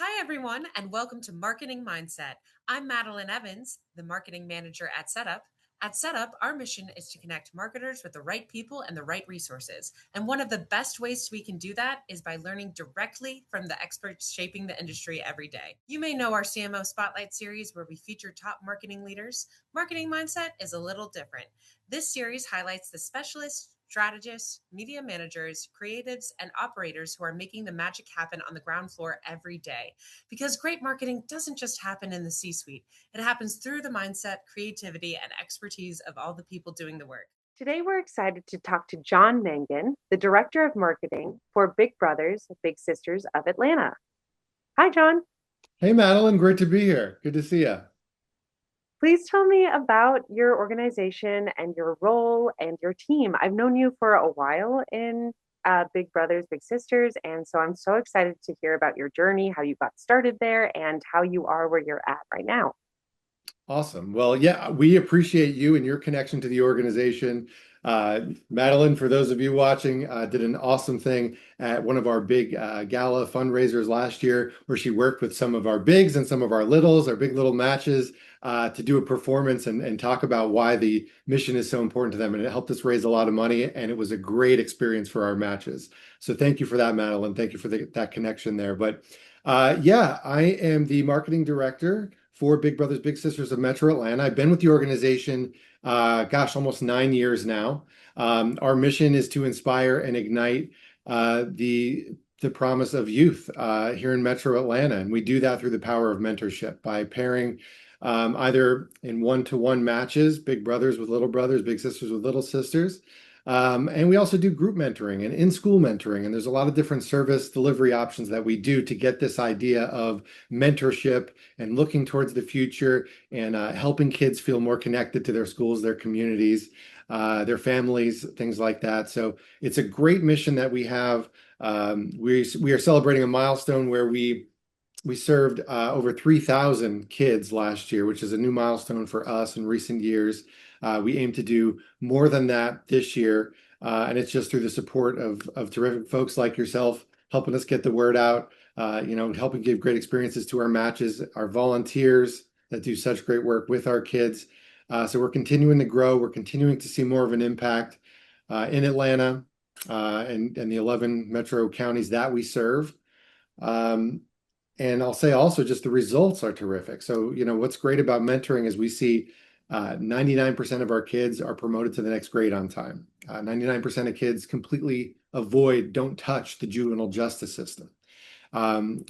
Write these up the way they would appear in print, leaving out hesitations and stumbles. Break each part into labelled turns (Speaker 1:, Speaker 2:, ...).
Speaker 1: Hi, everyone, and welcome to Marketing Mindset. I'm Madeline Evans, the marketing manager at Setup. At Setup, our mission is to connect marketers with the right people and the right resources. And one of the best ways we can do that is by learning directly from the experts shaping the industry every day. You may know our CMO Spotlight series where we feature top marketing leaders. Marketing Mindset is a little different. This series highlights the specialists, strategists, media managers, creatives, and operators who are making the magic happen on the ground floor every day. Because great marketing doesn't just happen in the C suite, it happens through the mindset, creativity, and expertise of all the people doing the work.
Speaker 2: Today, we're excited to talk to John Mangan, the Director of Marketing for Big Brothers, Big Sisters of Atlanta. Hi, John.
Speaker 3: Hey, Madeline, great to be here. Good to see you.
Speaker 2: Please tell me about your organization and your role and your team. I've known you for a while in Big Brothers, Big Sisters, and so I'm so excited to hear about your journey, how you got started there, and how you are where you're at right now.
Speaker 3: Awesome. Well, yeah, we appreciate you and your connection to the organization. Madeline, for those of you watching, did an awesome thing at one of our big gala fundraisers last year, where she worked with some of our bigs and some of our littles, our big little matches, to do a performance and talk about why the mission is so important to them. And it helped us raise a lot of money, and it was a great experience for our matches. So thank you for that, Madeline. Thank you for that connection there. But yeah, I am the marketing director for Big Brothers Big Sisters of Metro Atlanta. I've been with the organization, almost 9 years now. Our mission is to inspire and ignite the promise of youth here in Metro Atlanta, and we do that through the power of mentorship by pairing either in one-to-one matches, big brothers with little brothers, big sisters with little sisters. And we also do group mentoring and in-school mentoring. And there's a lot of different service delivery options that we do to get this idea of mentorship and looking towards the future and helping kids feel more connected to their schools, their communities, their families, things like that. So it's a great mission that we have. We are celebrating a milestone where we served over 3,000 kids last year, which is a new milestone for us in recent years. We aim to do more than that this year, and it's just through the support of terrific folks like yourself helping us get the word out, helping give great experiences to our matches, our volunteers that do such great work with our kids. So we're continuing to grow. We're continuing to see more of an impact in Atlanta and the 11 metro counties that we serve. And I'll say also just the results are terrific. So, what's great about mentoring is we see 99% of our kids are promoted to the next grade on time. 99% of kids completely don't touch the juvenile justice system.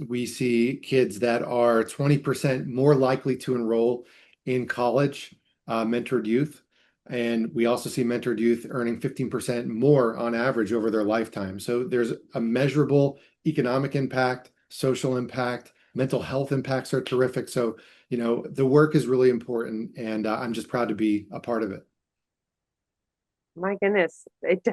Speaker 3: We see kids that are 20% more likely to enroll in college, mentored youth. And we also see mentored youth earning 15% more on average over their lifetime. So there's a measurable economic impact, social impact, mental health impacts are terrific. So, the work is really important, and I'm just proud to be a part of it.
Speaker 2: My goodness, it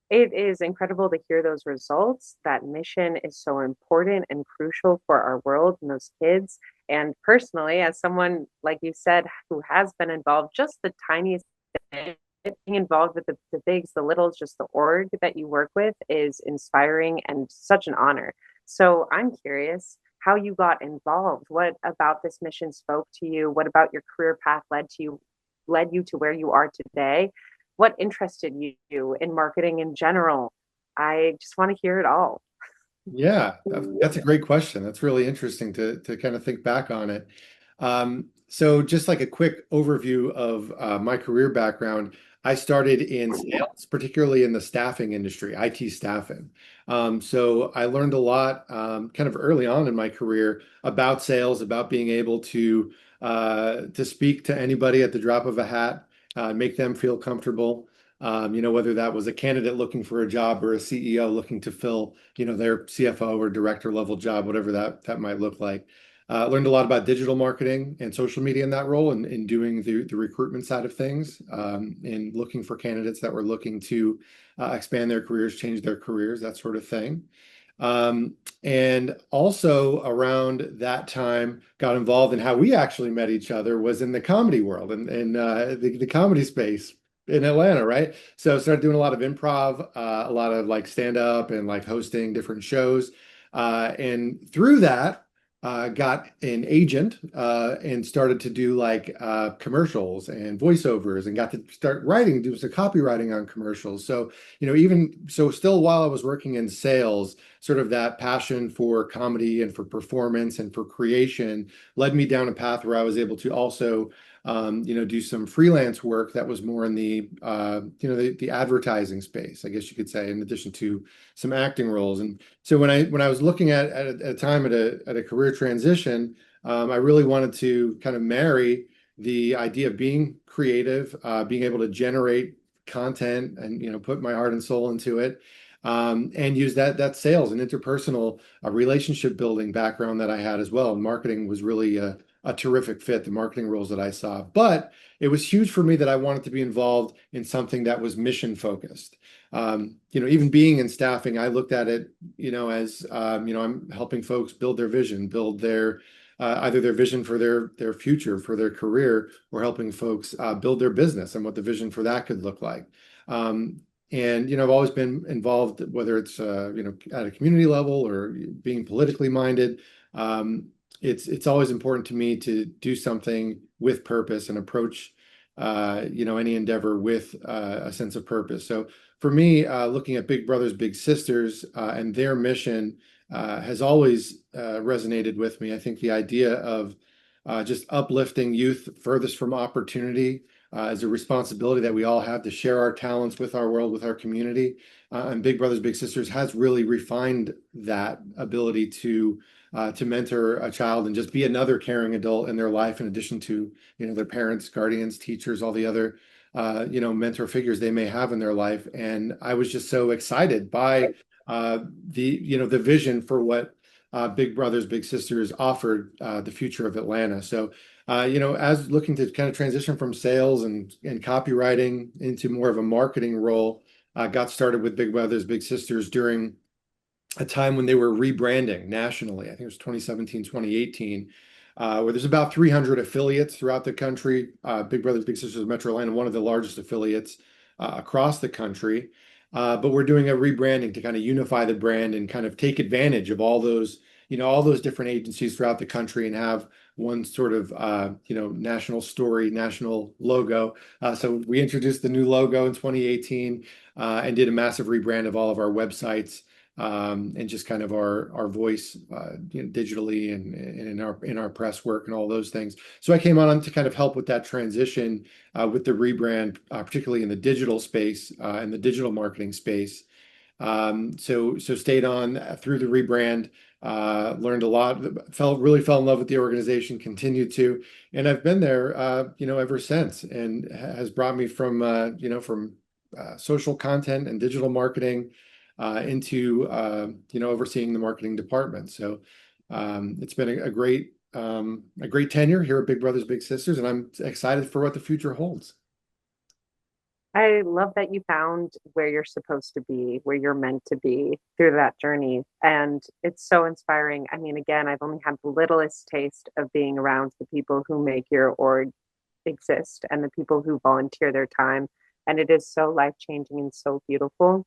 Speaker 2: is incredible to hear those results. That mission is so important and crucial for our world and those kids. And personally, as someone, like you said, who has been involved, just the tiniest bit, being involved with the bigs, the littles, just the org that you work with is inspiring and such an honor. So I'm curious how you got involved. What about this mission spoke to you? What about your career path led you to where you are today? What interested you in marketing in general? I just want to hear it all.
Speaker 3: Yeah, that's a great question. That's really interesting to kind of think back on it. So just like a quick overview of my career background, I started in sales, particularly in the staffing industry, IT staffing. So I learned a lot kind of early on in my career about sales, about being able to speak to anybody at the drop of a hat, make them feel comfortable. Whether that was a candidate looking for a job or a CEO looking to fill, their CFO or director level job, whatever that might look like. Learned a lot about digital marketing and social media in that role and in doing the recruitment side of things, and looking for candidates that were looking to expand their careers, change their careers, that sort of thing. And also around that time, got involved in how we actually met each other was in the comedy world and the comedy space in Atlanta, right? So started doing a lot of improv, a lot of like stand up and like hosting different shows. And through that, got an agent and started to do like commercials and voiceovers and got to start writing, do some copywriting on commercials. So, even so, still while I was working in sales, sort of that passion for comedy and for performance and for creation led me down a path where I was able to also do some freelance work that was more in the advertising space, I guess you could say, in addition to some acting roles. And so when I was looking at a time at a career transition, I really wanted to kind of marry the idea of being creative, being able to generate content, and put my heart and soul into it, and use that sales and interpersonal relationship building background that I had as well. And marketing was really a terrific fit, the marketing roles that I saw. But it was huge for me that I wanted to be involved in something that was mission focused. Even being in staffing, I looked at it, as I'm helping folks build their vision, build their either their vision for their future, for their career, or helping folks build their business and what the vision for that could look like. And I've always been involved, whether it's at a community level or being politically minded. It's always important to me to do something with purpose and approach any endeavor with a sense of purpose. So for me, looking at Big Brothers Big Sisters and their mission has always resonated with me. I think the idea of just uplifting youth furthest from opportunity is a responsibility that we all have to share our talents with our world, with our community. And Big Brothers Big Sisters has really refined that ability to mentor a child and just be another caring adult in their life, in addition to their parents, guardians, teachers, all the other mentor figures they may have in their life. And I was just so excited by the vision for what Big Brothers Big Sisters offered the future of Atlanta. So as looking to kind of transition from sales and copywriting into more of a marketing role, got started with Big Brothers Big Sisters during a time when they were rebranding nationally. I think it was 2017, 2018, where there's about 300 affiliates throughout the country. Big Brothers Big Sisters of Metro Atlanta, one of the largest affiliates across the country. But we're doing a rebranding to kind of unify the brand and kind of take advantage of all those different agencies throughout the country and have one sort of national story, national logo. So we introduced the new logo in 2018 and did a massive rebrand of all of our websites, and just kind of our voice digitally and in our press work and all those things. So I came on to kind of help with that transition with the rebrand, particularly in the digital space and the digital marketing space. So stayed on through the rebrand, learned a lot, really fell in love with the organization, continued to, and I've been there, ever since, and has brought me from social content and digital marketing into overseeing the marketing department. So it's been a great tenure here at Big Brothers Big Sisters, and I'm excited for what the future holds.
Speaker 2: I love that you found where you're supposed to be, where you're meant to be through that journey. And it's so inspiring. I mean, again, I've only had the littlest taste of being around the people who make your org exist and the people who volunteer their time. And it is so life-changing and so beautiful.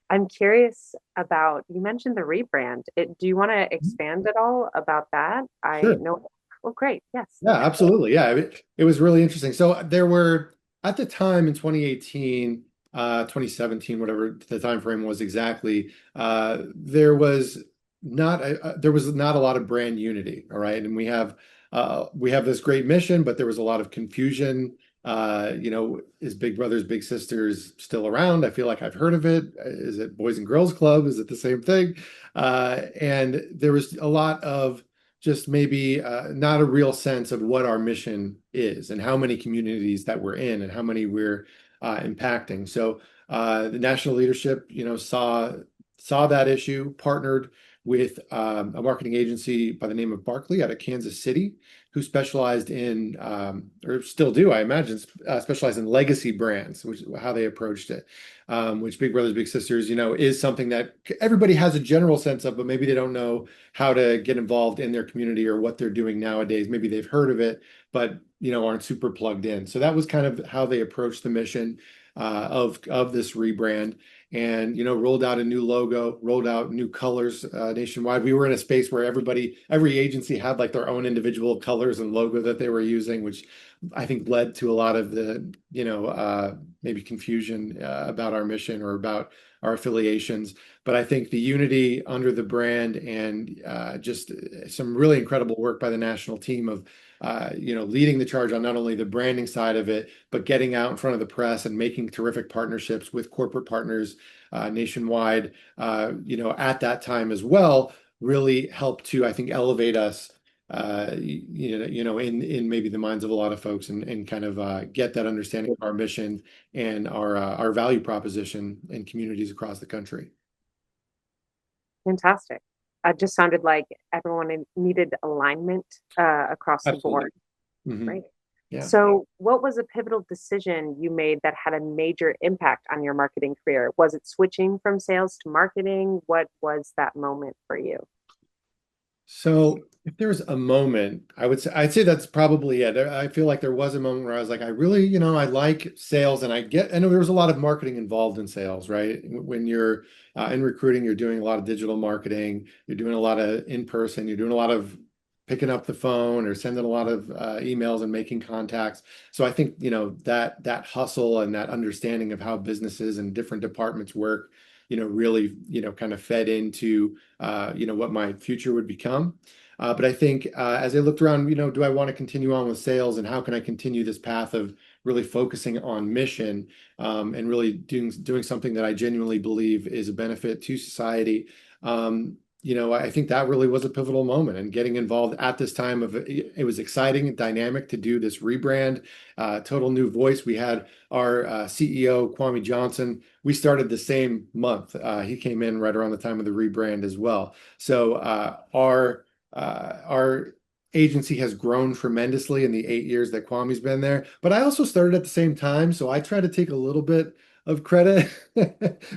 Speaker 2: I'm curious about, you mentioned the rebrand. Do you want to expand at all about that? I
Speaker 3: Sure.
Speaker 2: know. Oh, great. Yes.
Speaker 3: Yeah, absolutely. Yeah, it was really interesting. So there were, at the time in 2018, 2017, whatever the time frame was exactly, there was not a lot of brand unity. All right, and we have this great mission, but there was a lot of confusion. Is Big Brothers Big Sisters still around? I feel like I've heard of it. Is it Boys and Girls Club? Is it the same thing? And there was a lot of just maybe not a real sense of what our mission is and how many communities that we're in and how many we're impacting. So the national leadership, saw that issue, partnered with a marketing agency by the name of Barkley out of Kansas City, who specialized in, or still do, I imagine, specialize in legacy brands, which is how they approached it. Which Big Brothers Big Sisters, is something that everybody has a general sense of, but maybe they don't know how to get involved in their community or what they're doing nowadays. Maybe they've heard of it, but aren't super plugged in. So that was kind of how they approached the mission of this rebrand. and rolled out a new logo, rolled out new colors nationwide. We were in a space where every agency had like their own individual colors and logo that they were using, which I think led to a lot of the maybe confusion about our mission or about our affiliations. But I think the unity under the brand and just some really incredible work by the national team of leading the charge on not only the branding side of it, but getting out in front of the press and making terrific partnerships with corporate partners nationwide, at that time as well, really helped to, I think, elevate us, in maybe the minds of a lot of folks and kind of get that understanding of our mission and our value proposition in communities across the country.
Speaker 2: Fantastic. It just sounded like everyone needed alignment across the
Speaker 3: Absolutely.
Speaker 2: board,
Speaker 3: Hmm.
Speaker 2: right?
Speaker 3: Yeah.
Speaker 2: So, what was a pivotal decision you made that had a major impact on your marketing career? Was it switching from sales to marketing? What was that moment for you?
Speaker 3: So if there's a moment, I'd say that's probably it. I feel like there was a moment where I was like, I really, I like sales, and I know there was a lot of marketing involved in sales, right? When you're in recruiting, you're doing a lot of digital marketing, you're doing a lot of in person, you're doing a lot of picking up the phone or sending a lot of emails and making contacts. So I think, that hustle and that understanding of how businesses and different departments work, really, kind of fed into what my future would become. But I think as I looked around, do I want to continue on with sales, and how can I continue this path of really focusing on mission, and really doing something that I genuinely believe is a benefit to society? I think that really was a pivotal moment, and getting involved at this time of it was exciting and dynamic to do this rebrand, total new voice. We had our CEO, Kwame Johnson. We started the same month. He came in right around the time of the rebrand as well. So our agency has grown tremendously in the 8 years that Kwame's been there. But I also started at the same time, so I try to take a little bit of credit.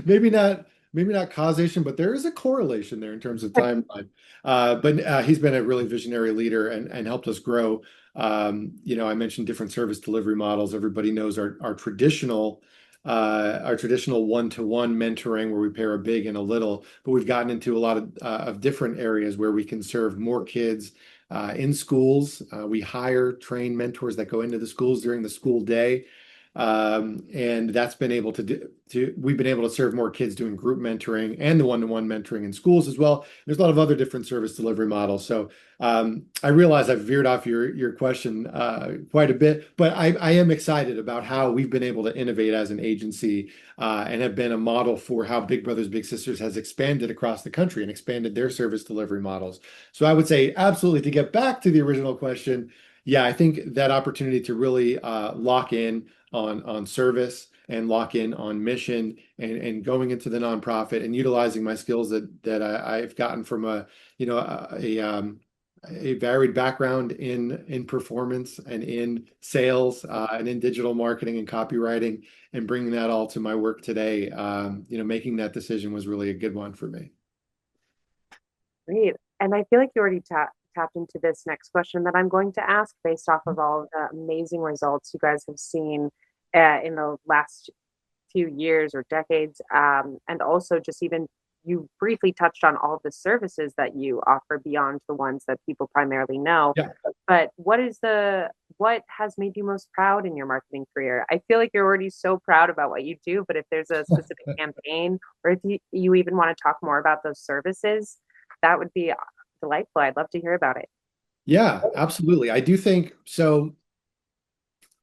Speaker 3: Maybe not. Maybe not causation, but there is a correlation there in terms of timeline. But he's been a really visionary leader and helped us grow. I mentioned different service delivery models. Everybody knows our traditional one-to-one mentoring where we pair a big and a little, but we've gotten into a lot of different areas where we can serve more kids in schools. We hire trained mentors that go into the schools during the school day. And that's been able we've been able to serve more kids doing group mentoring and the one-to-one mentoring in schools as well. There's a lot of other different service delivery models. So I realize I've veered off your question quite a bit, but I am excited about how we've been able to innovate as an agency and have been a model for how Big Brothers Big Sisters has expanded across the country and expanded their service delivery models. So I would say absolutely, to get back to the original question, yeah, I think that opportunity to really lock in on service and lock in on mission and going into the nonprofit and utilizing my skills that I've gotten from a varied background in performance and in sales and in digital marketing and copywriting, and bringing that all to my work today. Making that decision was really a good one for me.
Speaker 2: Great. And I feel like you already tapped into this next question that I'm going to ask based off of all of the amazing results you guys have seen in the last few years or decades. And also just even you briefly touched on all of the services that you offer beyond the ones that people primarily know.
Speaker 3: Yeah.
Speaker 2: But what has made you most proud in your marketing career? I feel like you're already so proud about what you do, but if there's a specific campaign, or if you even want to talk more about those services, that would be delightful. I'd love to hear about it.
Speaker 3: Yeah, absolutely. I do think so.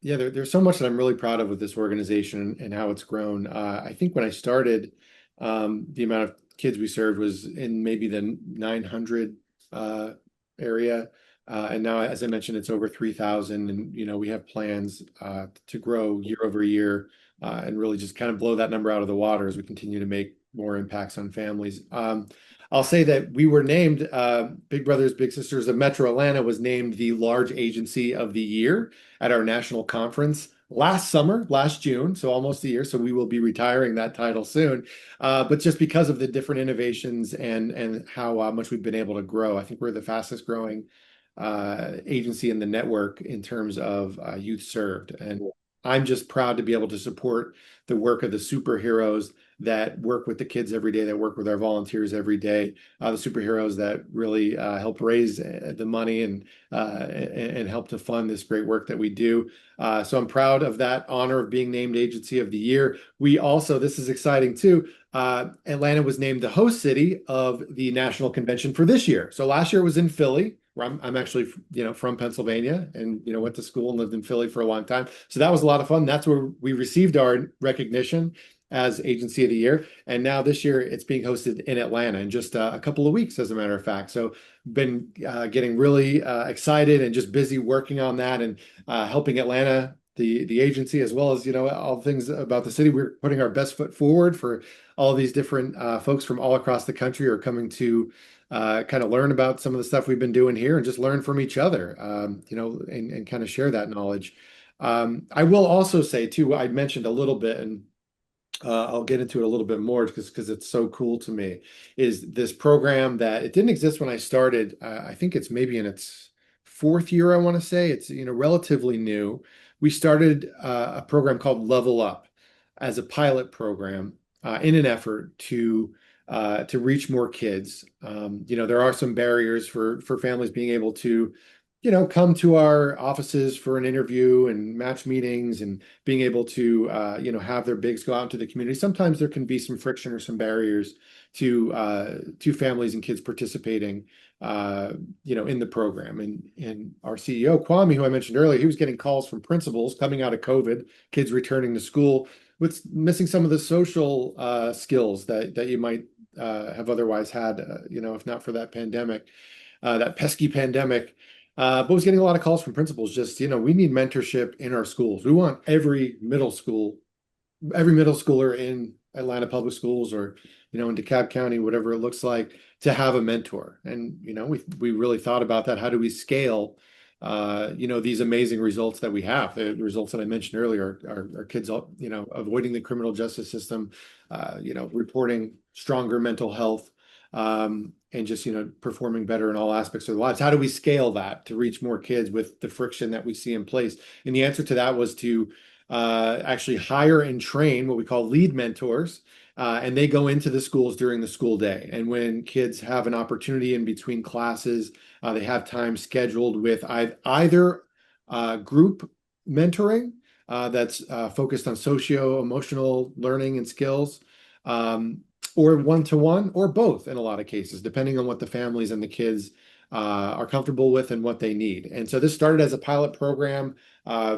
Speaker 3: Yeah, there's so much that I'm really proud of with this organization and how it's grown. I think when I started, the amount of kids we served was in maybe the 900 area. And now, as I mentioned, it's over 3,000. And, we have plans to grow year over year and really just kind of blow that number out of the water as we continue to make more impacts on families. I'll say that we were named, Big Brothers Big Sisters of Metro Atlanta was named the Large Agency of the Year at our national conference last June, so almost a year. So we will be retiring that title soon. But just because of the different innovations and how much we've been able to grow, I think we're the fastest growing agency in the network in terms of youth served. And I'm just proud to be able to support the work of the superheroes that work with the kids every day, that work with our volunteers every day, the superheroes that really help raise the money and help to fund this great work that we do. So I'm proud of that honor of being named Agency of the Year. We also, this is exciting too, Atlanta was named the host city of the national convention for this year. So last year it was in Philly, where I'm actually, from Pennsylvania, and went to school and lived in Philly for a long time. So that was a lot of fun. That's where we received our recognition as Agency of the Year. And now this year it's being hosted in Atlanta in just a couple of weeks, as a matter of fact. So been getting really excited and just busy working on that and helping Atlanta, the agency, as well as all things about the city. We're putting our best foot forward for all these different folks from all across the country are coming to kind of learn about some of the stuff we've been doing here and just learn from each other, and kind of share that knowledge. I will also say too, I mentioned a little bit, and I'll get into it a little bit more because it's so cool to me, is this program that it didn't exist when I started. I think it's maybe in its fourth year, I want to say. It's relatively new. We started a program called Level Up as a pilot program in an effort to reach more kids. There are some barriers for families being able to come to our offices for an interview and match meetings and being able to, have their bigs go out into the community. Sometimes there can be some friction or some barriers to families and kids participating, in the program. And our CEO, Kwame, who I mentioned earlier, he was getting calls from principals coming out of COVID, kids returning to school with missing some of the social skills that you might have otherwise had, if not for that pandemic, that pesky pandemic. But was getting a lot of calls from principals. Just, we need mentorship in our schools. We want every middle schooler in Atlanta public schools, or in DeKalb County, whatever it looks like, to have a mentor. And we really thought about that. How do we scale these amazing results that we have? The results that I mentioned earlier are kids avoiding the criminal justice system, reporting stronger mental health, and just performing better in all aspects of their lives. How do we scale that to reach more kids with the friction that we see in place? And the answer to that was to actually hire and train what we call lead mentors. And they go into the schools during the school day. And when kids have an opportunity in between classes, they have time scheduled with either group mentoring that's focused on socio-emotional learning and skills, or one-to-one, or both in a lot of cases, depending on what the families and the kids are comfortable with and what they need. And so this started as a pilot program,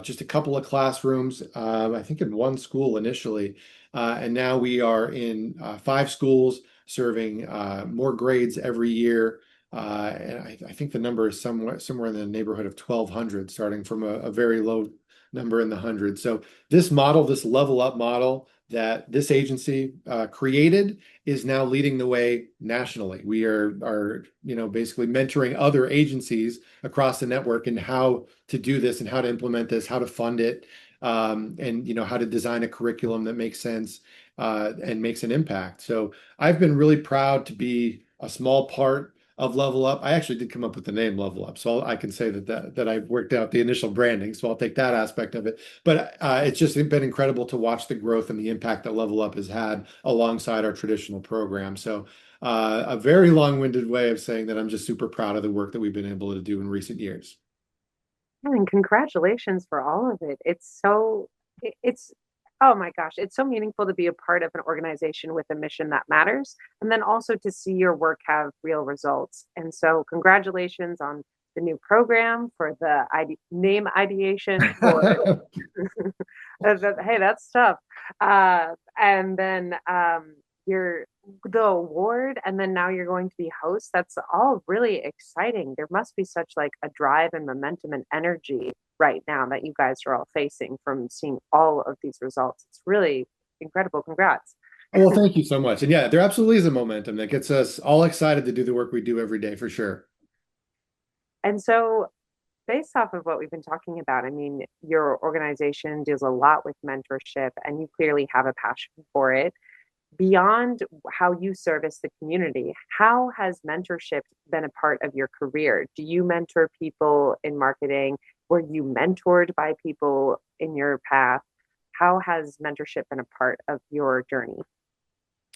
Speaker 3: just a couple of classrooms, I think in one school initially. And now we are in 5 schools serving more grades every year. And I think the number is somewhere in the neighborhood of 1,200, starting from a very low number in the hundreds. So this model, this level up model that this agency created, is now leading the way nationally. We are basically mentoring other agencies across the network in how to do this and how to implement this, how to fund it, and how to design a curriculum that makes sense and makes an impact. So I've been really proud to be a small part of Level Up. I actually did come up with the name Level Up, so I can say that I've worked out the initial branding. So I'll take that aspect of it. But it's just been incredible to watch the growth and the impact that Level Up has had alongside our traditional program. So a very long-winded way of saying that I'm just super proud of the work that we've been able to do in recent years.
Speaker 2: And congratulations for all of it. It's oh my gosh, it's so meaningful to be a part of an organization with a mission that matters, and then also to see your work have real results. And so congratulations on the new program, for the name ideation, for hey, that's tough. And then your the award, and then now you're going to be host. That's all really exciting. There must be such like a drive and momentum and energy right now that you guys are all facing from seeing all of these results. It's really incredible. Congrats.
Speaker 3: Well, thank you so much. And yeah, there absolutely is a momentum that gets us all excited to do the work we do every day, for sure.
Speaker 2: And so, based off of what we've been talking about, I mean, your organization deals a lot with mentorship, and you clearly have a passion for it. beyond how you service the community, how has mentorship been a part of your career? Do you mentor people in marketing? Were you mentored by people in your path? How has mentorship been a part of your journey?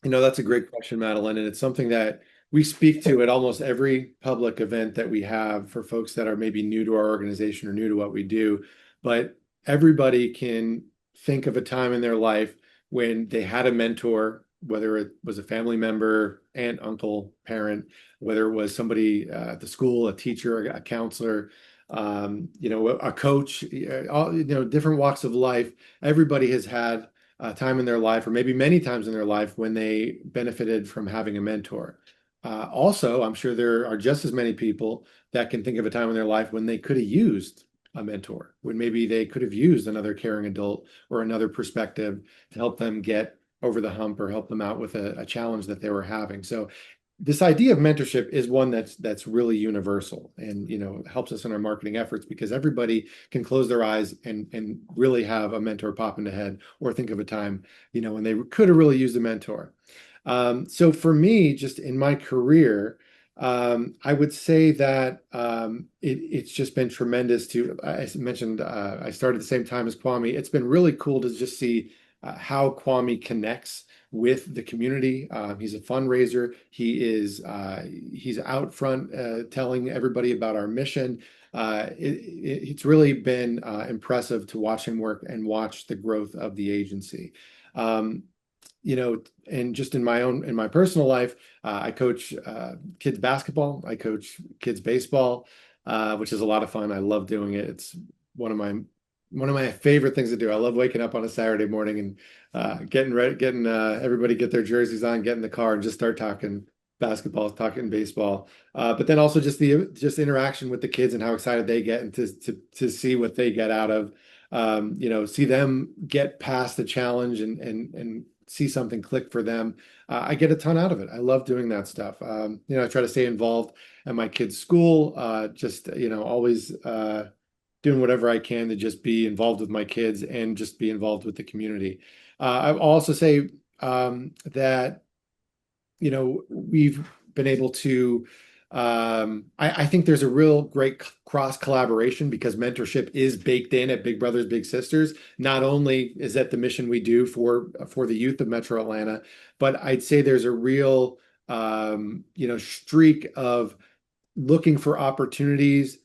Speaker 3: That's a great question, Madeline, and it's something that we speak to at almost every public event that we have for folks that are maybe new to our organization or new to what we do. But everybody can think of a time in their life when they had a mentor, whether it was a family member, aunt, uncle, parent, whether it was somebody at the school, a teacher, a counselor, a coach, all, different walks of life. Everybody has had a time in their life, or maybe many times in their life, when they benefited from having a mentor. Also, I'm sure there are just as many people that can think of a time in their life when they could have used a mentor, when maybe they could have used another caring adult or another perspective to help them get over the hump or help them out with a challenge that they were having. So this idea of mentorship is one that's really universal, and helps us in our marketing efforts because everybody can close their eyes and really have a mentor pop in the head or think of a time when they could have really used a mentor. So for me, just in my career, I would say that it's just been tremendous to, I mentioned, I started at the same time as Kwame. It's been really cool to just see how Kwame connects with the community. He's a fundraiser. He's out front telling everybody about our mission. It's really been impressive to watch him work and watch the growth of the agency. Um, and just in my personal life, I coach kids basketball. I coach kids baseball, which is a lot of fun. I love doing it. It's one of my favorite things to do. I love waking up on a Saturday morning and getting ready, getting everybody get their jerseys on, get in the car, and just start talking basketball, talking baseball. But then also just interaction with the kids and how excited they get, and to see what they get out of, see them get past the challenge and see something click for them. I get a ton out of it. I love doing that stuff. I try to stay involved at my kids' school. Just always doing whatever I can to just be involved with my kids and just be involved with the community. I'll also say that we've been able to. I think there's a real great cross collaboration because mentorship is baked in at Big Brothers Big Sisters. Not only is that the mission we do for the youth of Metro Atlanta, but I'd say there's a real streak of looking for opportunities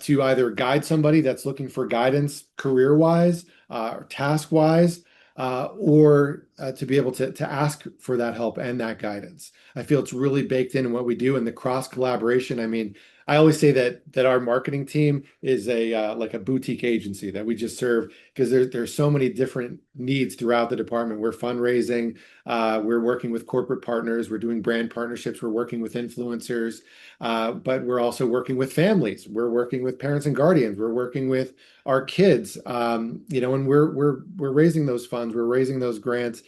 Speaker 3: to either guide somebody that's looking for guidance career-wise or task-wise, or to be able to ask for that help and that guidance. I feel it's really baked in what we do, and the cross collaboration. I mean, I always say that our marketing team is like a boutique agency that we just serve because there's so many different needs throughout the department. We're fundraising, we're working with corporate partners, we're doing brand partnerships, we're working with influencers, but we're also working with families. We're working with parents and guardians. We're working with our kids, and we're raising those funds, we're raising those grants.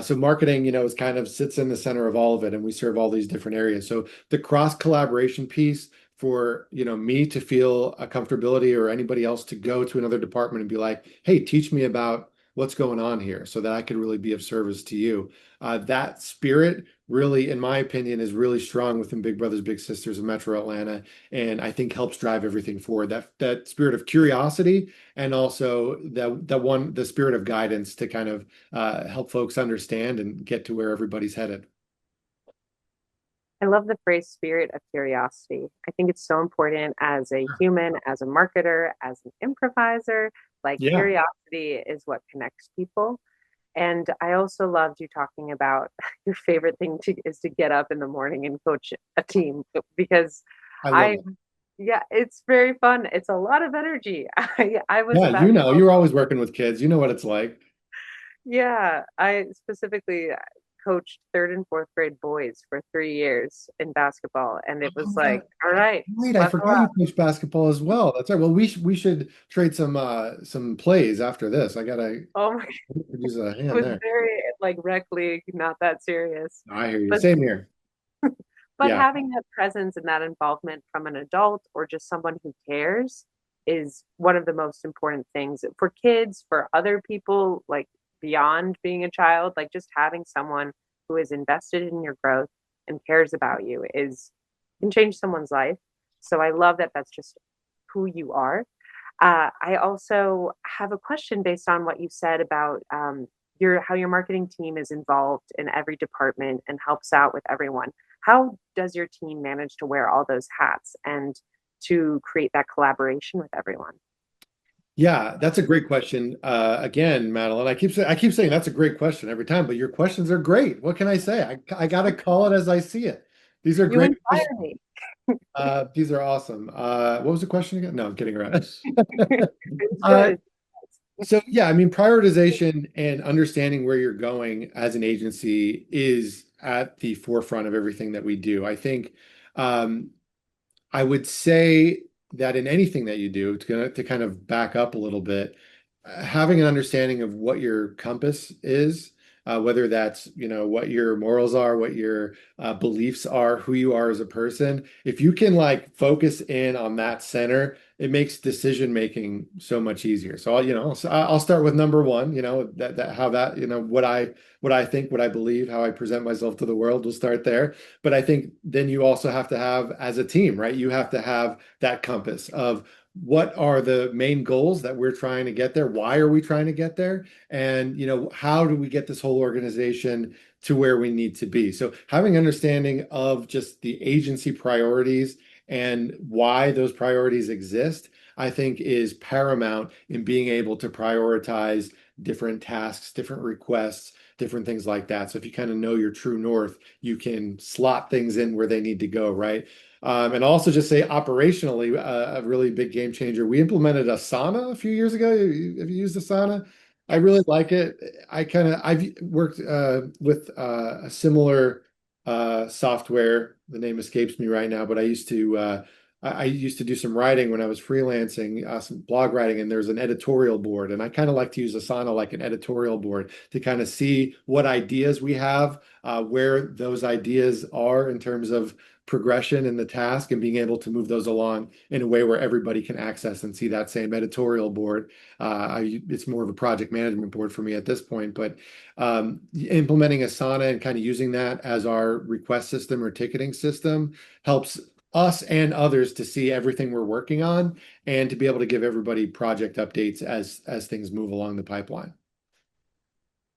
Speaker 3: So marketing, is kind of sits in the center of all of it, and we serve all these different areas. So the cross collaboration piece for me to feel a comfortability or anybody else to go to another department and be like, hey, teach me about what's going on here so that I could really be of service to you. That spirit really, in my opinion, is really strong within Big Brothers Big Sisters of Metro Atlanta, and I think helps drive everything forward. That spirit of curiosity, and also the spirit of guidance to kind of help folks understand and get to where everybody's headed.
Speaker 2: I love the phrase spirit of curiosity. I think it's so important as a human, as a marketer, as an improviser. Like,
Speaker 3: Yeah,
Speaker 2: curiosity is what connects people. And I also loved you talking about your favorite thing is to get up in the morning and coach a team because
Speaker 3: I love
Speaker 2: I,
Speaker 3: it.
Speaker 2: yeah, it's very fun. It's a lot of energy. I was a
Speaker 3: Yeah,
Speaker 2: basketball,
Speaker 3: you're always working with kids. You know what it's like.
Speaker 2: yeah, I specifically coached third and fourth grade boys for 3 years in basketball. And it was
Speaker 3: Oh,
Speaker 2: like, all right,
Speaker 3: wait, I
Speaker 2: buckle
Speaker 3: forgot you
Speaker 2: up.
Speaker 3: coach basketball as well. That's right. Well, we should trade some plays after this. I gotta
Speaker 2: Oh my,
Speaker 3: use a
Speaker 2: it
Speaker 3: hand
Speaker 2: was
Speaker 3: there.
Speaker 2: very like rec league, not that serious.
Speaker 3: I hear you.
Speaker 2: But
Speaker 3: Same here.
Speaker 2: But
Speaker 3: Yeah.
Speaker 2: having that presence and that involvement from an adult or just someone who cares is one of the most important things for kids, for other people. Like, beyond being a child. Like just having someone who is invested in your growth and cares about you is can change someone's life. So I love that that's just who you are. I also have a question based on what you said about your how your marketing team is involved in every department and helps out with everyone. How does your team manage to wear all those hats and to create that collaboration with everyone?
Speaker 3: Yeah, that's a great question. Again, Madeline, I keep saying that's a great question every time, but your questions are great. What can I say? I gotta call it as I see it. These are
Speaker 2: You
Speaker 3: great
Speaker 2: inspire
Speaker 3: questions.
Speaker 2: me.
Speaker 3: These are awesome. What was the question again? No, I'm kidding around.
Speaker 2: It's
Speaker 3: Uh,
Speaker 2: good.
Speaker 3: so yeah, I mean, prioritization and understanding where you're going as an agency is at the forefront of everything that we do. I think um, I would say that in anything that you do, to kind of back up a little bit, having an understanding of what your compass is, whether that's, what your morals are, what your beliefs are, who you are as a person. If you can like focus in on that center, it makes decision making so much easier. So I'll start with number one, that how that, what I think, what I believe, how I present myself to the world. We'll start there. But I think then you also have to have, as a team, right? You have to have that compass of what are the main goals that we're trying to get there? Why are we trying to get there? And, how do we get this whole organization to where we need to be? So having understanding of just the agency priorities and why those priorities exist, I think is paramount in being able to prioritize different tasks, different requests, different things like that. So if you kind of know your true north, you can slot things in where they need to go, right? And also just say operationally, a really big game changer. We implemented Asana a few years ago. Have you used Asana? I really
Speaker 2: Yes.
Speaker 3: like it. I've worked with a similar software. The name escapes me right now, but I used to do some writing when I was freelancing, some blog writing, and there's an editorial board. And I kind of like to use Asana like an editorial board to kind of see what ideas we have, where those ideas are in terms of progression in the task, and being able to move those along in a way where everybody can access and see that same editorial board. It's more of a project management board for me at this point, but implementing Asana and kind of using that as our request system or ticketing system helps us and others to see everything we're working on and to be able to give everybody project updates as things move along the pipeline.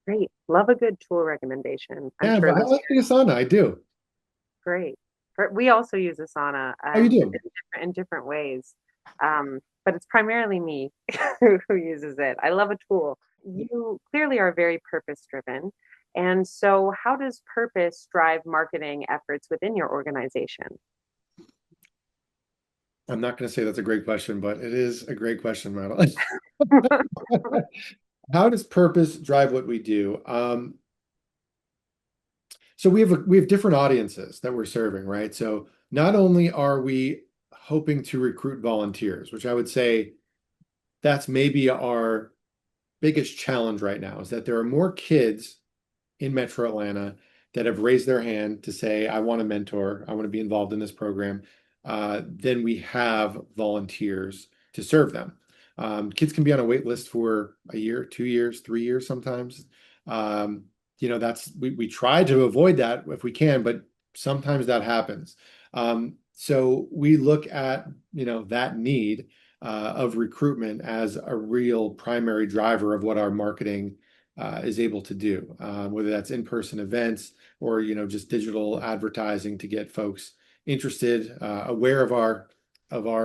Speaker 2: Great. Love a good tool recommendation. I'm
Speaker 3: Yeah,
Speaker 2: sure
Speaker 3: but I like the
Speaker 2: listeners,
Speaker 3: Asana. I do.
Speaker 2: great. We also use Asana
Speaker 3: How you doing?
Speaker 2: in different ways. But it's primarily me who uses it. I love a tool. You clearly are very purpose driven. And so, how does purpose drive marketing efforts within your organization?
Speaker 3: I'm not going to say that's a great question, but it is a great question, Madeline. How does purpose drive what we do? So we have different audiences that we're serving, right? So not only are we hoping to recruit volunteers, which I would say that's maybe our biggest challenge right now, is that there are more kids in Metro Atlanta that have raised their hand to say, I want to mentor, I want to be involved in this program, then we have volunteers to serve them. Kids can be on a wait list for a year, 2 years, 3 years sometimes. Um, we try to avoid that if we can, but sometimes that happens. So we look at that need of recruitment as a real primary driver of what our marketing is able to do, whether that's in-person events or just digital advertising to get folks interested, aware of our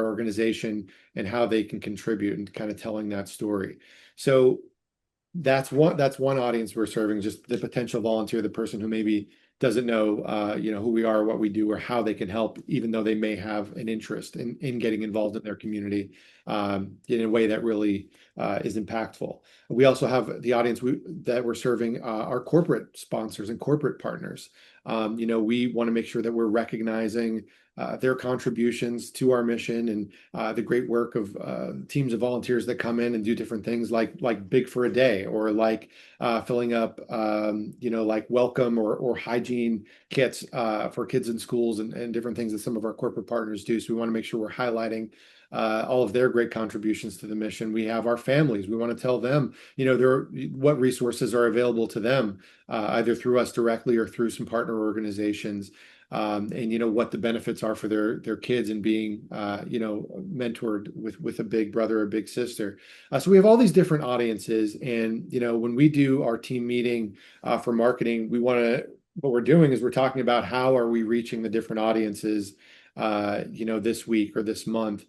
Speaker 3: organization and how they can contribute, and kind of telling that story. So that's one audience we're serving, just the potential volunteer, the person who maybe doesn't know who we are, what we do, or how they can help, even though they may have an interest in getting involved in their community in a way that really is impactful. We also have the audience that we're serving, our corporate sponsors and corporate partners. We want to make sure that we're recognizing their contributions to our mission and the great work of teams of volunteers that come in and do different things like Big for a Day or like filling up like welcome or hygiene kits for kids in schools and different things that some of our corporate partners do. So we want to make sure we're highlighting all of their great contributions to the mission. We have our families. We want to tell them, what resources are available to them, either through us directly or through some partner organizations. And what the benefits are for their kids and being mentored with a big brother or big sister. So we have all these different audiences, and when we do our team meeting for marketing, what we're doing is we're talking about how are we reaching the different audiences, this week or this month,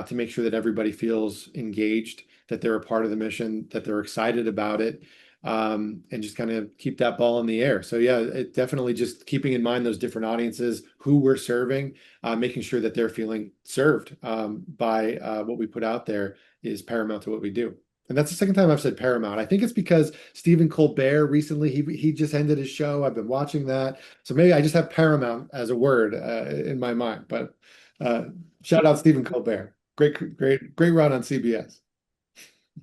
Speaker 3: to make sure that everybody feels engaged, that they're a part of the mission, that they're excited about it, and just kind of keep that ball in the air. So yeah, it definitely just keeping in mind those different audiences, who we're serving, making sure that they're feeling served by what we put out there is paramount to what we do. And that's the second time I've said paramount. I think it's because Stephen Colbert recently, he just ended his show. I've been watching that. So maybe I just have paramount as a word in my mind. But shout out Stephen Colbert. Great run on CBS.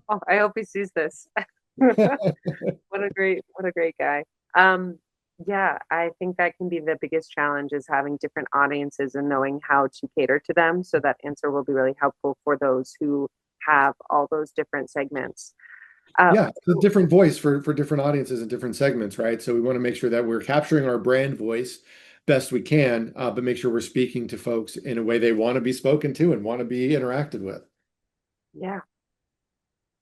Speaker 2: Oh, I hope he sees this. What a great guy. Yeah, I think that can be the biggest challenge is having different audiences and knowing how to cater to them. So that answer will be really helpful for those who have all those different segments.
Speaker 3: Yeah, it's a different voice for different audiences and different segments, right? So we want to make sure that we're capturing our brand voice best we can, but make sure we're speaking to folks in a way they want to be spoken to and want to be interacted with.
Speaker 2: Yeah.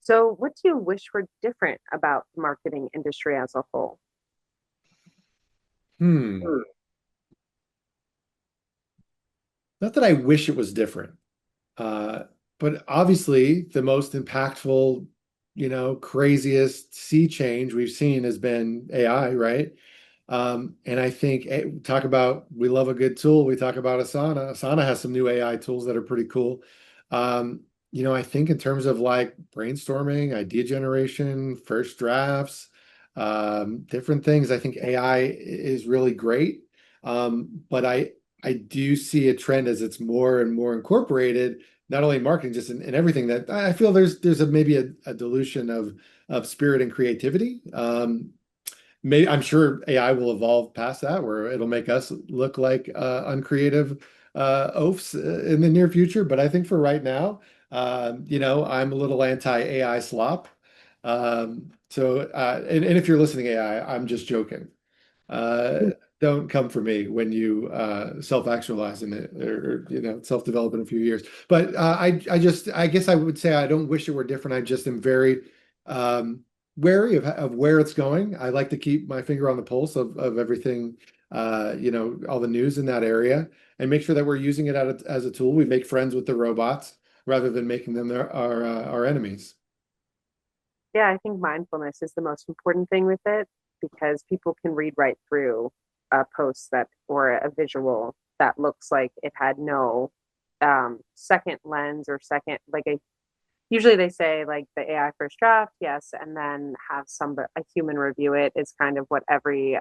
Speaker 2: So what do you wish were different about the marketing industry as a whole?
Speaker 3: Hmm. Not that I wish it was different, but obviously the most impactful, craziest sea change we've seen has been AI, right? And I think we love a good tool. We talk about Asana. Asana has some new AI tools that are pretty cool. I think in terms of like brainstorming, idea generation, first drafts, different things, I think AI is really great. But I do see a trend as it's more and more incorporated, not only in marketing, just in everything that I feel there's maybe a dilution of spirit and creativity. I'm sure AI will evolve past that, where it'll make us look like uncreative oafs in the near future. But I think for right now, I'm a little anti-AI slop. And if you're listening, AI, I'm just joking. Uh, don't come for me when you self-actualize in it or self-develop in a few years. But I guess I would say I don't wish it were different. I just am very wary of where it's going. I like to keep my finger on the pulse of everything, all the news in that area, and make sure that we're using it as a tool. We make friends with the robots rather than making them our enemies.
Speaker 2: Yeah, I think mindfulness is the most important thing with it because people can read right through a post that or a visual that looks like it had no second lens or second like a usually they say like the AI first draft, yes, and then have a human review it is kind of what every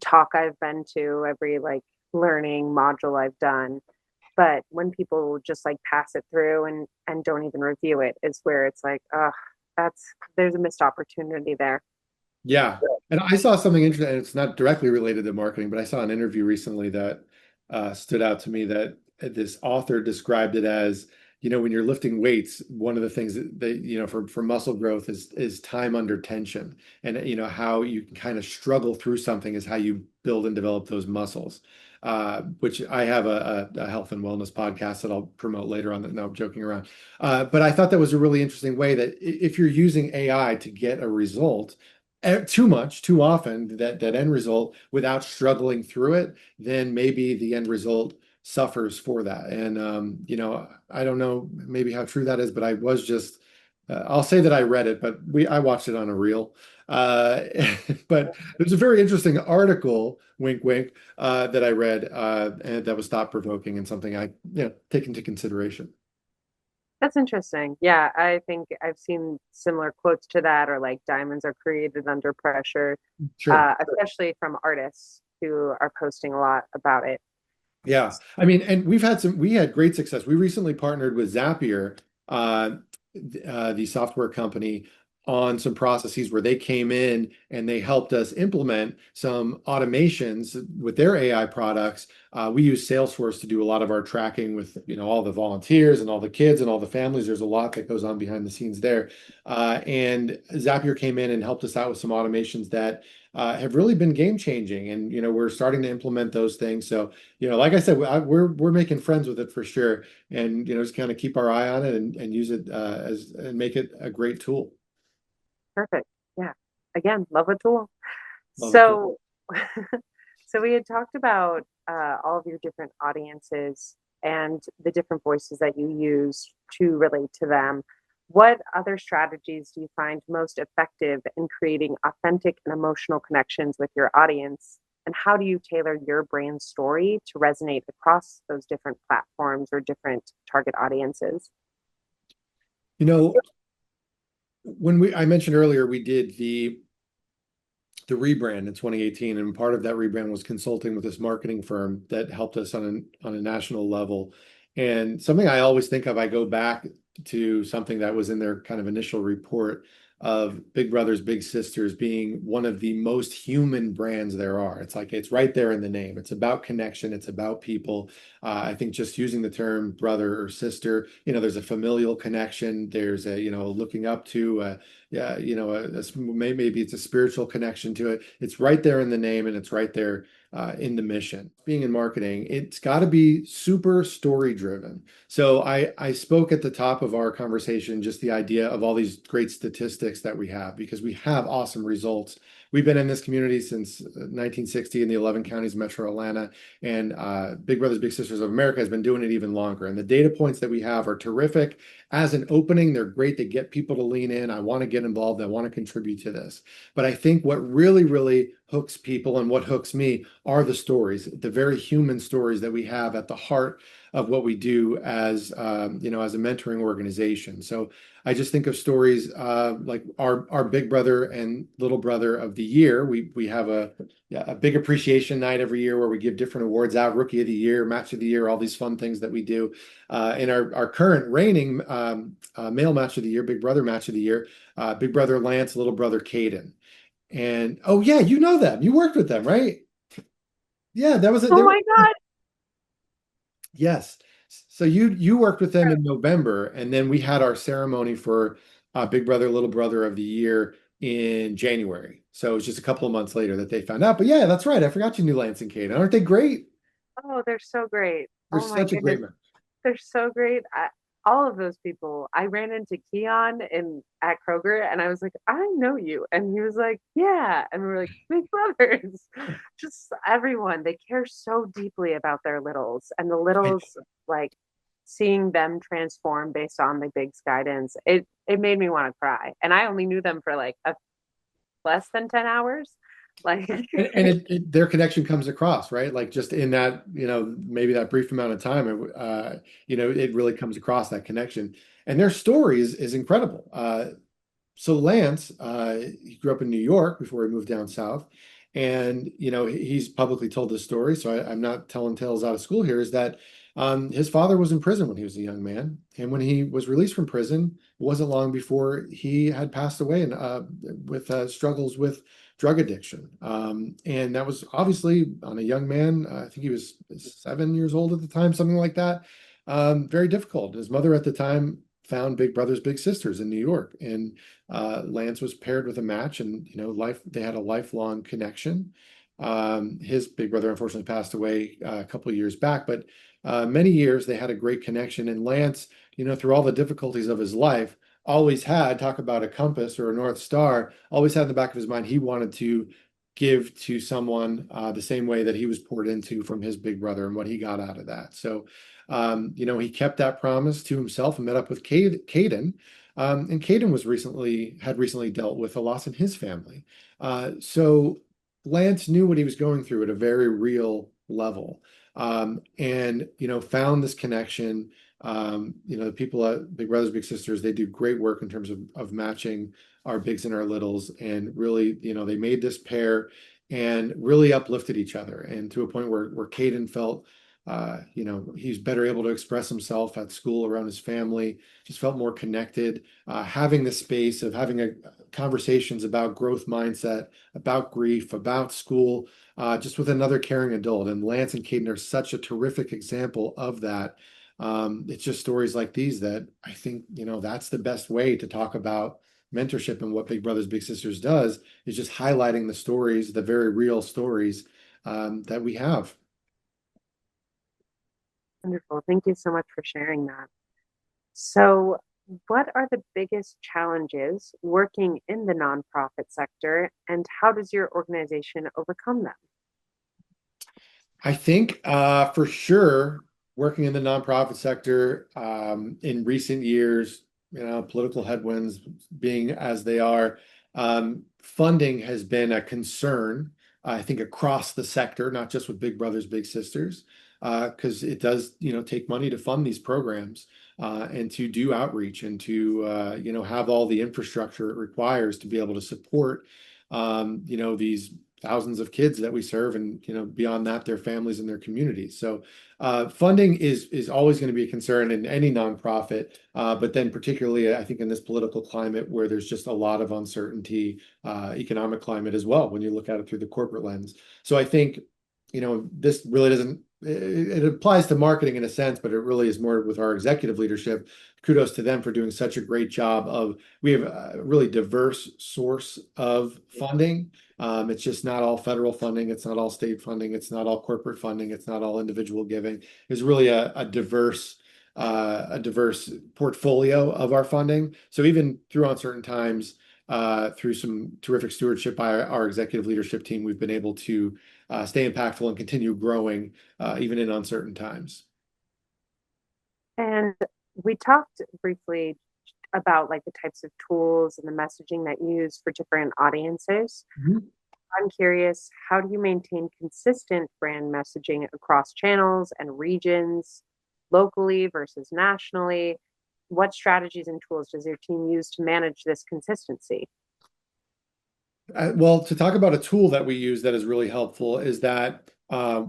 Speaker 2: talk I've been to, every like learning module I've done. But when people just like pass it through and don't even review it is where it's like, oh, there's a missed opportunity there.
Speaker 3: Yeah. And I saw something interesting, and it's not directly related to marketing, but I saw an interview recently that stood out to me that this author described it as, when you're lifting weights, one of the things that for muscle growth is time under tension. And, how you can kind of struggle through something is how you build and develop those muscles. Which I have a health and wellness podcast that I'll promote later on. No, I'm joking around. But I thought that was a really interesting way that if you're using AI to get a result, too much, too often, that end result without struggling through it, then maybe the end result suffers for that. And I don't know maybe how true that is, but I was just I'll say that I read it, but I watched it on a reel. Uh, but there's a very interesting article, wink, wink, that I read, and that was thought provoking and something I take into consideration.
Speaker 2: That's interesting. Yeah, I think I've seen similar quotes to that, or like diamonds are created under pressure,
Speaker 3: Sure.
Speaker 2: especially from artists who are posting a lot about it.
Speaker 3: Yeah. I mean, and we had great success. We recently partnered with Zapier, uh, the software company, on some processes where they came in and they helped us implement some automations with their AI products. We use Salesforce to do a lot of our tracking with, all the volunteers and all the kids and all the families. There's a lot that goes on behind the scenes there. And Zapier came in and helped us out with some automations that have really been game changing. And, we're starting to implement those things. So, like I said, we're making friends with it for sure, and just kind of keep our eye on it and use it as and make it a great tool.
Speaker 2: Perfect. Yeah. Again, love a tool.
Speaker 3: Love the tool.
Speaker 2: So, so we had talked about all of your different audiences and the different voices that you use to relate to them. What other strategies do you find most effective in creating authentic and emotional connections with your audience? And how do you tailor your brand story to resonate across those different platforms or different target audiences?
Speaker 3: You know, I mentioned earlier, we did the rebrand in 2018, and part of that rebrand was consulting with this marketing firm that helped us on a national level. And something I always think of, I go back to something that was in their kind of initial report of Big Brothers Big Sisters being one of the most human brands there are. It's like it's right there in the name. It's about connection. It's about people. I think just using the term brother or sister, there's a familial connection. There's a, looking up to, yeah, maybe it's a spiritual connection to it. It's right there in the name, and it's right there in the mission. Being in marketing, it's got to be super story driven. So I spoke at the top of our conversation, just the idea of all these great statistics that we have, because we have awesome results. We've been in this community since 1960 in the 11 counties of Metro Atlanta, and Big Brothers Big Sisters of America has been doing it even longer. And the data points that we have are terrific. As an opening, they're great. They get people to lean in. I want to get involved. I want to contribute to this. But I think what really, really hooks people and what hooks me are the stories, the very human stories that we have at the heart of what we do as as a mentoring organization. So I just think of stories like our big brother and little brother of the year. We have a big appreciation night every year where we give different awards out: Rookie of the Year, Match of the Year, all these fun things that we do. In our current reigning male Match of the Year, Big Brother Match of the Year, Big Brother Lance, little brother Caden. And oh yeah, you know them. You worked with them, right? Yeah, that was it.
Speaker 2: Oh my God.
Speaker 3: Yes. So you worked with them in November, and then we had our ceremony for Big Brother, Little Brother of the Year in January. So it was just a couple of months later that they found out. But yeah, that's right. I forgot you knew Lance and Kate. Aren't they great?
Speaker 2: Oh, they're so great.
Speaker 3: They're
Speaker 2: Oh my
Speaker 3: such a great
Speaker 2: goodness.
Speaker 3: match.
Speaker 2: They're so great. All of those people. I ran into Keon in at Kroger and I was like, I know you. And he was like, yeah. And we were like, big brothers. Just everyone. They care so deeply about their littles. And the
Speaker 3: I
Speaker 2: littles, like seeing them transform based on the big's guidance, it made me want to cry. And I only knew them for like less than 10 hours. Like
Speaker 3: and their connection comes across, right? Like just in that, maybe that brief amount of time, it really comes across that connection. And their story is incredible. So Lance, he grew up in New York before he moved down south, and he's publicly told this story. So I'm not telling tales out of school here. Is that his father was in prison when he was a young man, and when he was released from prison, it wasn't long before he had passed away and with struggles with drug addiction. And that was obviously on a young man. I think he was 7 years old at the time, something like that. Very difficult. His mother at the time found Big Brothers Big Sisters in New York, and Lance was paired with a match, and they had a lifelong connection. His big brother unfortunately passed away a couple of years back, but many years they had a great connection. And Lance, through all the difficulties of his life, always had, talk about a compass or a North Star, always had in the back of his mind he wanted to give to someone the same way that he was poured into from his big brother and what he got out of that. So, he kept that promise to himself and met up with Caden. And Caden had recently dealt with a loss in his family. So Lance knew what he was going through at a very real level. And found this connection. The people at Big Brothers Big Sisters, they do great work in terms of matching our bigs and our littles, and really, they made this pair and really uplifted each other, and to a point where Caden felt He's better able to express himself at school around his family, just felt more connected. Having the space of having conversations about growth mindset, about grief, about school, just with another caring adult. And Lance and Caden are such a terrific example of that. It's just stories like these that I think, that's the best way to talk about mentorship, and what Big Brothers Big Sisters does is just highlighting the stories, the very real stories that we have.
Speaker 2: Wonderful. Thank you so much for sharing that. So, what are the biggest challenges working in the nonprofit sector, and how does your organization overcome them?
Speaker 3: I think for sure, working in the nonprofit sector in recent years, political headwinds being as they are, funding has been a concern, I think, across the sector, not just with Big Brothers Big Sisters, because it does, take money to fund these programs and to do outreach and to, have all the infrastructure it requires to be able to support, these thousands of kids that we serve, and beyond that, their families and their communities. So funding is always going to be a concern in any nonprofit, but then particularly I think in this political climate where there's just a lot of uncertainty, economic climate as well when you look at it through the corporate lens. So I think this really doesn't, it applies to marketing in a sense, but it really is more with our executive leadership. Kudos to them for doing such a great job of, we have a really diverse source of funding. It's just not all federal funding. It's not all state funding. It's not all corporate funding. It's not all individual giving. It's really a diverse portfolio of our funding. So even through uncertain times, through some terrific stewardship by our executive leadership team, we've been able to stay impactful and continue growing even in uncertain times.
Speaker 2: And we talked briefly about like the types of tools and the messaging that you use for different audiences.
Speaker 3: Mhm.
Speaker 2: I'm curious, how do you maintain consistent brand messaging across channels and regions, locally versus nationally? What strategies and tools does your team use to manage this consistency?
Speaker 3: Well, to talk about a tool that we use that is really helpful is that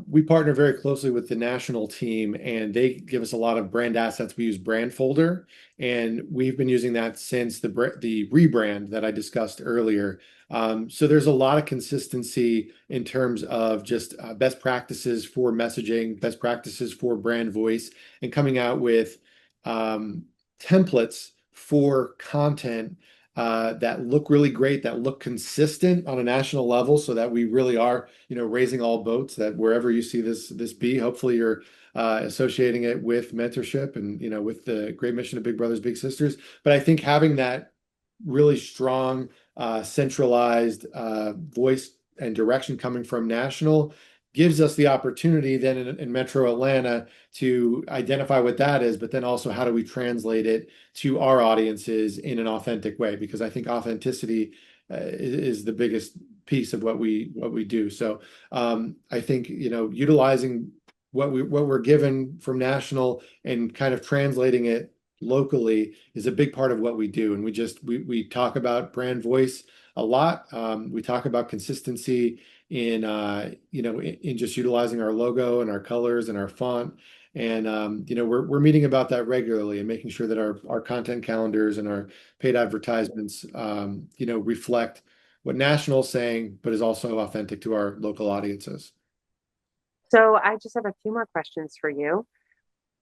Speaker 3: we partner very closely with the national team, and they give us a lot of brand assets. We use Brand Folder, and we've been using that since the rebrand that I discussed earlier. So there's a lot of consistency in terms of just best practices for messaging, best practices for brand voice, and coming out with templates for content that look really great, that look consistent on a national level, so that we really are, raising all boats. That wherever you see this be, hopefully you're associating it with mentorship and with the great mission of Big Brothers Big Sisters. But I think having that really strong, centralized voice and direction coming from national gives us the opportunity then in Metro Atlanta to identify what that is, but then also how do we translate it to our audiences in an authentic way? Because I think authenticity is the biggest piece of what we do. So I think utilizing what we're given from national and kind of translating it locally is a big part of what we do. And we talk about brand voice a lot. We talk about consistency in just utilizing our logo and our colors and our font. And we're meeting about that regularly and making sure that our content calendars and our paid advertisements reflect what national is saying, but is also authentic to our local audiences.
Speaker 2: So I just have a few more questions for you.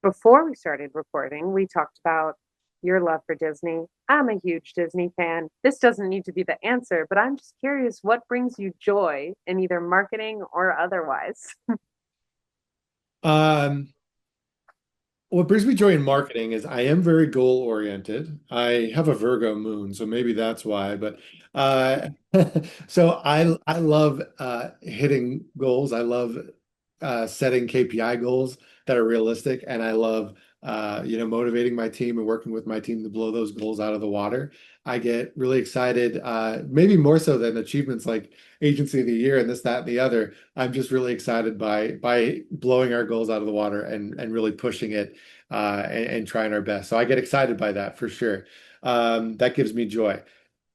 Speaker 2: Before we started recording, we talked about your love for Disney. I'm a huge Disney fan. This doesn't need to be the answer, but I'm just curious what brings you joy in either marketing or otherwise?
Speaker 3: Um, what brings me joy in marketing is I am very goal oriented. I have a Virgo moon, so maybe that's why. But uh, so I love hitting goals. I love setting KPI goals that are realistic, and I love motivating my team and working with my team to blow those goals out of the water. I get really excited, maybe more so than achievements like Agency of the Year and this, that, and the other. I'm just really excited by blowing our goals out of the water and really pushing it and trying our best. So I get excited by that for sure. That gives me joy.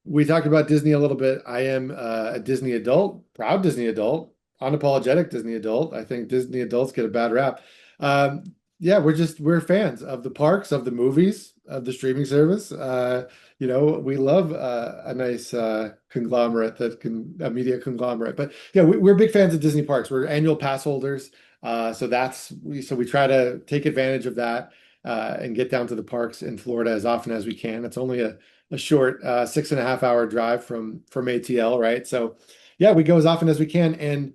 Speaker 3: We talked about Disney a little bit. I am a Disney adult, proud Disney adult, unapologetic Disney adult. I think Disney adults get a bad rap. Yeah, we're fans of the parks, of the movies, of the streaming service. We love a nice conglomerate that can a media conglomerate. But yeah, we're big fans of Disney parks. We're annual pass holders. So we try to take advantage of that and get down to the parks in Florida as often as we can. It's only a short 6.5 hour drive from ATL, right? So yeah, we go as often as we can. And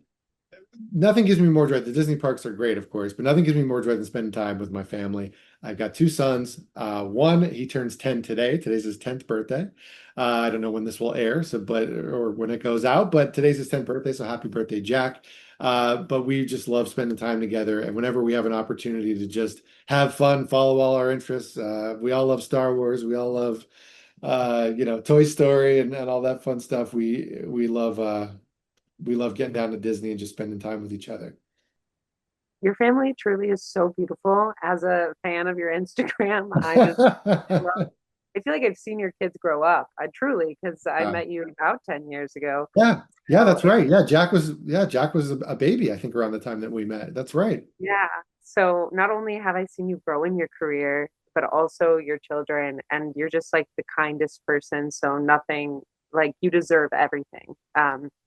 Speaker 3: nothing gives me more joy. The Disney parks are great, of course, but nothing gives me more joy than spending time with my family. I've got two sons. One, he turns 10 today. Today's his 10th birthday. I don't know when this will air, or when it goes out, but today's his 10th birthday, so happy birthday, Jack. But we just love spending time together. And whenever we have an opportunity to just have fun, follow all our interests, we all love Star Wars. We all love, Toy Story and all that fun stuff. We love getting down to Disney and just spending time with each other.
Speaker 2: Your family truly is so beautiful. As a fan of your Instagram, love, I feel like I've seen your kids grow up. I truly, because I
Speaker 3: Uh,
Speaker 2: met you about 10 years ago.
Speaker 3: yeah, yeah,
Speaker 2: So
Speaker 3: that's right. Yeah, Jack was a baby, I think, around the time that we met. That's right.
Speaker 2: yeah. So not only have I seen you grow in your career, but also your children, and you're just like the kindest person. So nothing like you deserve everything.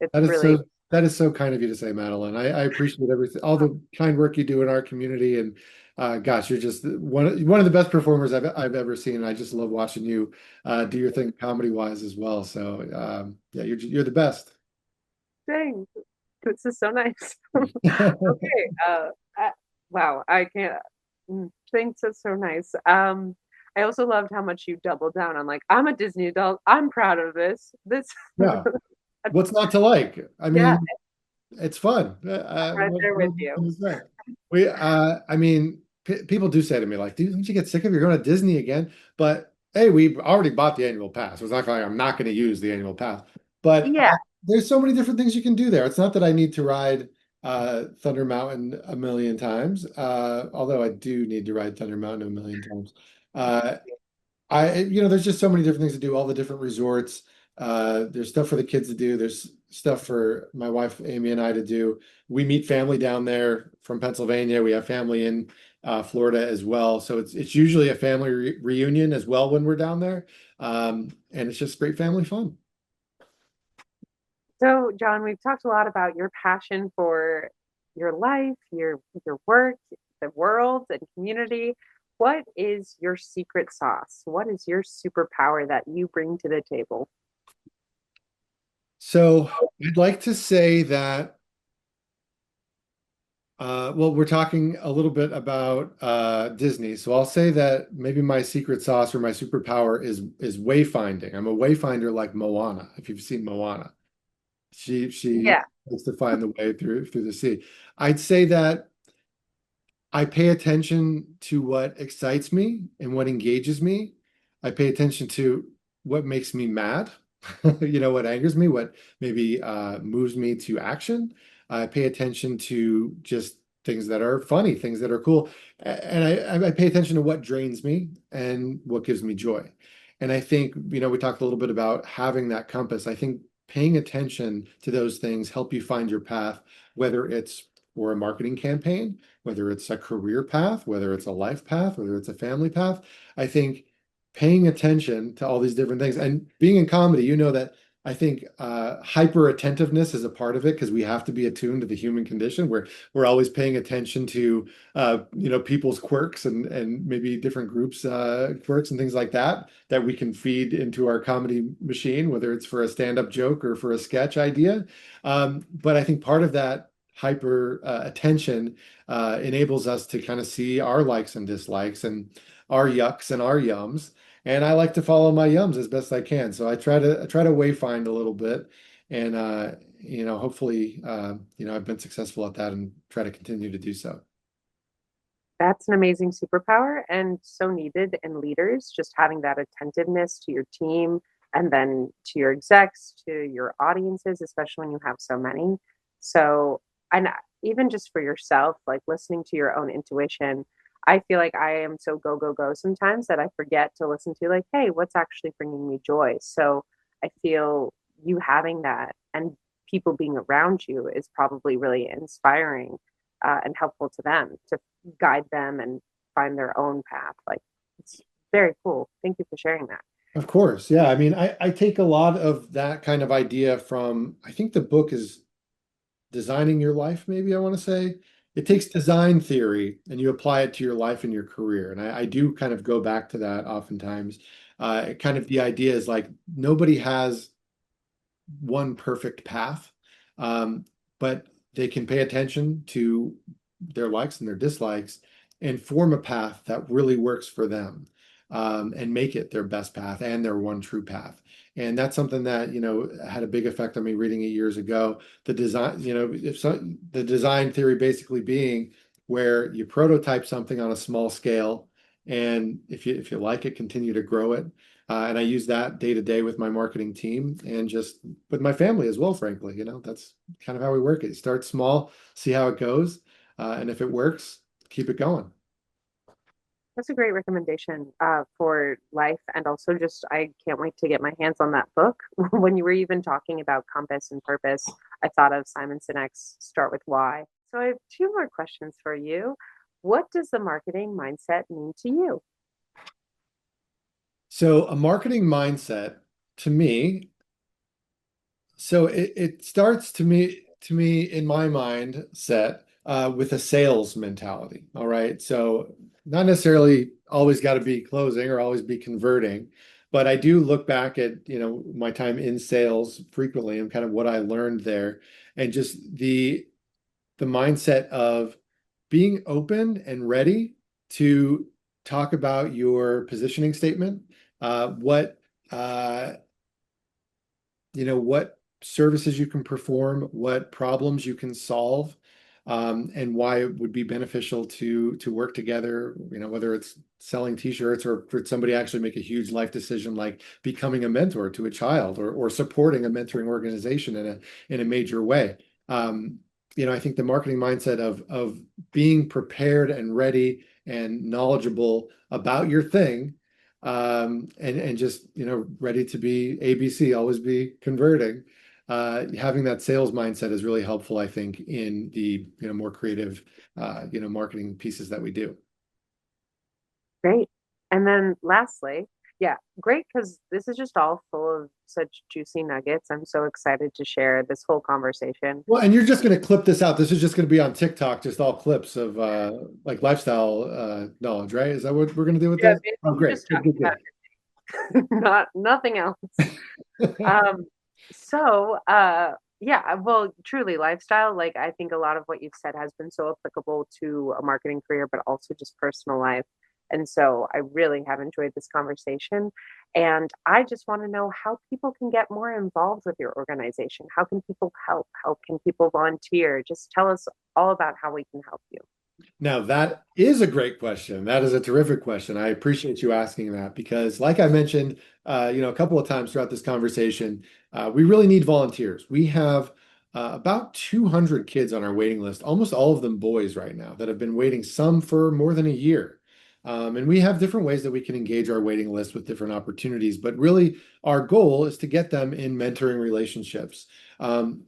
Speaker 2: It's
Speaker 3: That is
Speaker 2: really
Speaker 3: so that is so kind of you to say, Madeline. I appreciate everything, all the kind work you do in our community, and gosh, you're just one of the best performers I've ever seen. I just love watching you do your thing comedy wise as well. So yeah, you're the best.
Speaker 2: dang. This is so nice. Okay. I, wow. I can't. Thanks. That's so nice. I also loved how much you doubled down on like, I'm a Disney adult. I'm proud of this. This,
Speaker 3: Yeah. What's not to like? I
Speaker 2: yeah,
Speaker 3: mean, it's fun.
Speaker 2: I'm right there with you.
Speaker 3: What is that? I mean, p people do say to me, like, "Dude, don't you get sick of it? You're going to Disney again?" But hey, we already bought the annual pass. It's not like I'm not going to use the annual pass. But
Speaker 2: Yeah.
Speaker 3: there's so many different things you can do there. It's not that I need to ride Thunder Mountain a million times, although I do need to ride Thunder Mountain a million times. Uh, there's just so many different things to do, all the different resorts. There's stuff for the kids to do. There's stuff for my wife, Amy, and I to do. We meet family down there from Pennsylvania. We have family in Florida as well. So it's usually a family reunion as well when we're down there. And it's just great family fun.
Speaker 2: So, John, we've talked a lot about your passion for your life, your work, the world, and community. What is your secret sauce? What is your superpower that you bring to the table?
Speaker 3: So I'd like to say that well, we're talking a little bit about Disney, so I'll say that maybe my secret sauce or my superpower is wayfinding. I'm a wayfinder like Moana, if you've seen Moana. She
Speaker 2: Yeah.
Speaker 3: likes to find the way through the sea. I'd say that I pay attention to what excites me and what engages me. I pay attention to what makes me mad, what angers me, what maybe moves me to action. I pay attention to just things that are funny, things that are cool. And I pay attention to what drains me and what gives me joy. And I think, we talked a little bit about having that compass. I think paying attention to those things help you find your path, whether it's for a marketing campaign, whether it's a career path, whether it's a life path, whether it's a family path. I think paying attention to all these different things and being in comedy, that I think hyper attentiveness is a part of it because we have to be attuned to the human condition. We're always paying attention to people's quirks and maybe different groups quirks and things like that we can feed into our comedy machine, whether it's for a stand-up joke or for a sketch idea. But I think part of that hyper attention enables us to kind of see our likes and dislikes and our yucks and our yums. And I like to follow my yums as best I can. So I try to wayfind a little bit, and hopefully, I've been successful at that and try to continue to do so.
Speaker 2: That's an amazing superpower and so needed in leaders, just having that attentiveness to your team and then to your execs, to your audiences, especially when you have so many. So, and even just for yourself, like listening to your own intuition, I feel like I am so go, go, go sometimes that I forget to listen to, like, hey, what's actually bringing me joy? So I feel you having that and people being around you is probably really inspiring and helpful to them to guide them and find their own path. Like it's very cool. Thank you for sharing that.
Speaker 3: Of course. Yeah. I mean, I take a lot of that kind of idea from, I think the book is Designing Your Life, maybe I want to say. It takes design theory and you apply it to your life and your career. And I do kind of go back to that oftentimes. Kind of the idea is like nobody has one perfect path, um, but they can pay attention to their likes and their dislikes and form a path that really works for them, and make it their best path and their one true path. And that's something that, had a big effect on me reading it years ago. The design, the design theory basically being where you prototype something on a small scale, and if you like it, continue to grow it. And I use that day to day with my marketing team and just with my family as well, frankly. That's kind of how we work it. Start small, see how it goes. And if it works, keep it going.
Speaker 2: That's a great recommendation for life. And also, just I can't wait to get my hands on that book. When you were even talking about compass and purpose, I thought of Simon Sinek's Start with Why. So I have two more questions for you. What does the marketing mindset mean to you?
Speaker 3: So a marketing mindset to me, so it starts to me in my mindset with a sales mentality. All right. So not necessarily always got to be closing or always be converting, but I do look back at, my time in sales frequently and kind of what I learned there and just the mindset of being open and ready to talk about your positioning statement, what what services you can perform, what problems you can solve, and why it would be beneficial to work together. Whether it's selling t-shirts or for somebody actually make a huge life decision like becoming a mentor to a child or supporting a mentoring organization in a major way. I think the marketing mindset of being prepared and ready and knowledgeable about your thing, and just ready to be ABC, always be converting. Having that sales mindset is really helpful, I think, in the more creative marketing pieces that we do.
Speaker 2: Great. And then lastly, yeah, great, because this is just all full of such juicy nuggets. I'm so excited to share this whole conversation.
Speaker 3: Well, and you're just going to clip this out. This is just going to be on TikTok, just all clips of like lifestyle knowledge, right? Is that what we're going to do with
Speaker 2: Yeah,
Speaker 3: this? Oh,
Speaker 2: basically
Speaker 3: great.
Speaker 2: just
Speaker 3: Good,
Speaker 2: talking
Speaker 3: good,
Speaker 2: about not nothing else.
Speaker 3: good.
Speaker 2: Um, so yeah, well, truly lifestyle, like I think a lot of what you've said has been so applicable to a marketing career, but also just personal life. And so I really have enjoyed this conversation. And I just want to know how people can get more involved with your organization. How can people help? How can people volunteer? Just tell us all about how we can help you.
Speaker 3: Now, that is a great question. That is a terrific question. I appreciate you asking that because, like I mentioned, a couple of times throughout this conversation, we really need volunteers. We have about 200 kids on our waiting list, almost all of them boys right now, that have been waiting, some for more than a year. And we have different ways that we can engage our waiting list with different opportunities. But really, our goal is to get them in mentoring relationships.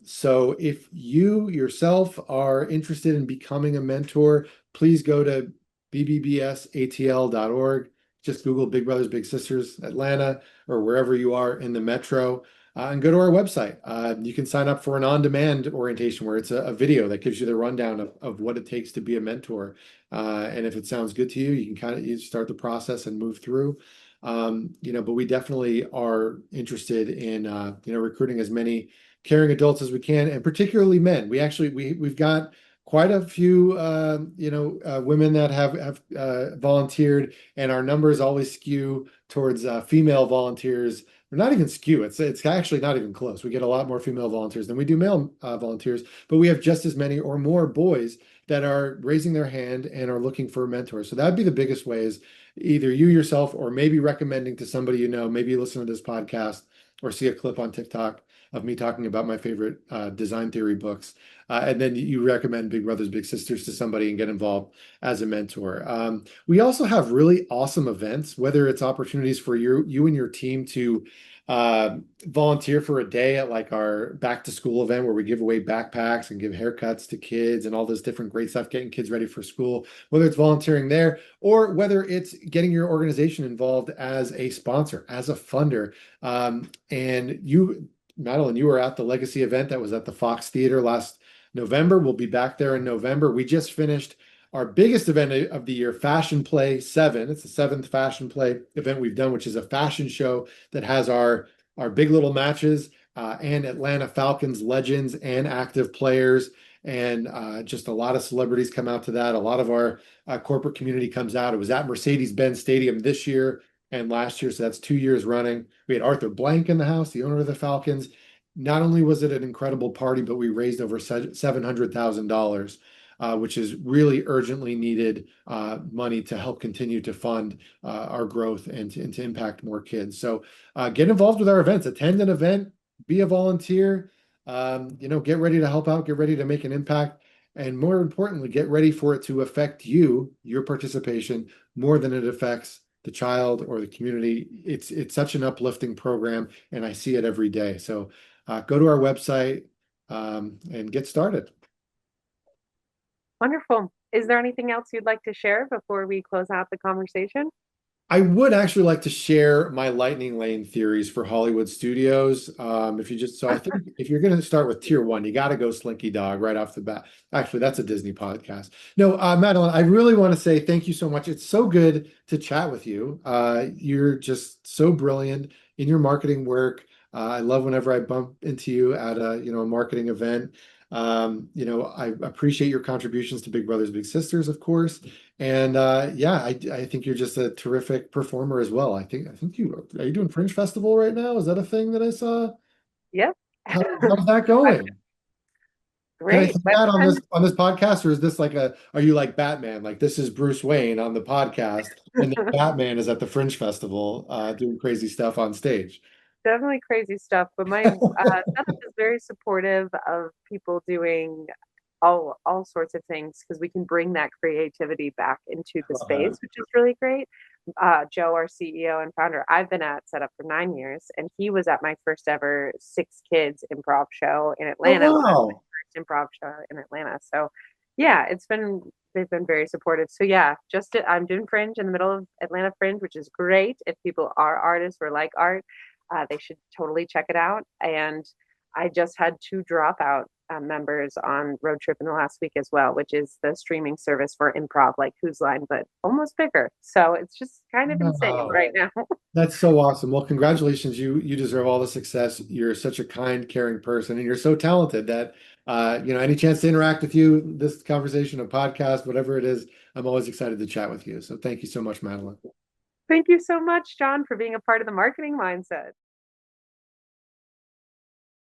Speaker 3: So if you yourself are interested in becoming a mentor, please go to bbbsatl.org. Just Google Big Brothers Big Sisters Atlanta or wherever you are in the metro, and go to our website. You can sign up for an on-demand orientation where it's a video that gives you the rundown of what it takes to be a mentor. And if it sounds good to you, you can kind of you start the process and move through. But we definitely are interested in recruiting as many caring adults as we can, and particularly men. We've got quite a few women that have volunteered, and our numbers always skew towards female volunteers. Or not even skew. It's actually not even close. We get a lot more female volunteers than we do male volunteers, but we have just as many or more boys that are raising their hand and are looking for mentors. So that'd be the biggest way is either you yourself or maybe recommending to somebody maybe you listen to this podcast or see a clip on TikTok of me talking about my favorite design theory books. And then you recommend Big Brothers Big Sisters to somebody and get involved as a mentor. We also have really awesome events, whether it's opportunities for you and your team to volunteer for a day at like our back to school event where we give away backpacks and give haircuts to kids and all this different great stuff, getting kids ready for school, whether it's volunteering there or whether it's getting your organization involved as a sponsor, as a funder. And you, Madeline, you were at the Legacy event that was at the Fox Theater last November. We'll be back there in November. We just finished our biggest event of the year, Fashion Play 7. It's the seventh Fashion Play event we've done, which is a fashion show that has our big little matches and Atlanta Falcons legends and active players. And just a lot of celebrities come out to that. A lot of our corporate community comes out. It was at Mercedes-Benz Stadium this year and last year, so that's 2 years running. We had Arthur Blank in the house, the owner of the Falcons. Not only was it an incredible party, but we raised over $700,000, which is really urgently needed money to help continue to fund our growth and to impact more kids. So get involved with our events, attend an event, be a volunteer, get ready to help out, get ready to make an impact, and more importantly, get ready for it to affect you, your participation, more than it affects the child or the community. It's such an uplifting program, and I see it every day. So go to our website and get started.
Speaker 2: Wonderful. Is there anything else you'd like to share before we close out the conversation?
Speaker 3: I would actually like to share my lightning lane theories for Hollywood studios. So I think if you're going to start with tier one, you got to go Slinky Dog right off the bat. Actually, that's a Disney podcast. No, Madeline, I really want to say thank you so much. It's so good to chat with you. You're just so brilliant in your marketing work. I love whenever I bump into you at a marketing event. I appreciate your contributions to Big Brothers Big Sisters, of course. And I think you're just a terrific performer as well. I think you are you doing Fringe Festival right now? Is that a thing that I saw?
Speaker 2: Yep.
Speaker 3: How's that going? Can I
Speaker 2: Great.
Speaker 3: say that on this podcast, or is this like are you like Batman? Like this is Bruce Wayne on the podcast, and then Batman is at the Fringe Festival doing crazy stuff on stage.
Speaker 2: Definitely crazy stuff, but my setup is very supportive of people doing all sorts of things because we can bring that creativity back into the space, which is really great. Joe, our CEO and founder, I've been at Setup for 9 years, and he was at my first ever Six Kids improv show in
Speaker 3: Oh,
Speaker 2: Atlanta.
Speaker 3: wow.
Speaker 2: First improv show in Atlanta. So, yeah, they've been very supportive. So, yeah, I'm doing Fringe in the middle of Atlanta Fringe, which is great. If people are artists or like art, they should totally check it out. And I just had two dropout members on Road Trip in the last week as well, which is the streaming service for improv, like Who's Line, but almost bigger. So it's just kind of insane
Speaker 3: Wow.
Speaker 2: right now.
Speaker 3: That's so awesome. Well, congratulations. You deserve all the success. You're such a kind, caring person, and you're so talented that any chance to interact with you, this conversation, a podcast, whatever it is, I'm always excited to chat with you. So thank you so much, Madeline.
Speaker 2: Thank you so much, John, for being a part of the marketing mindset.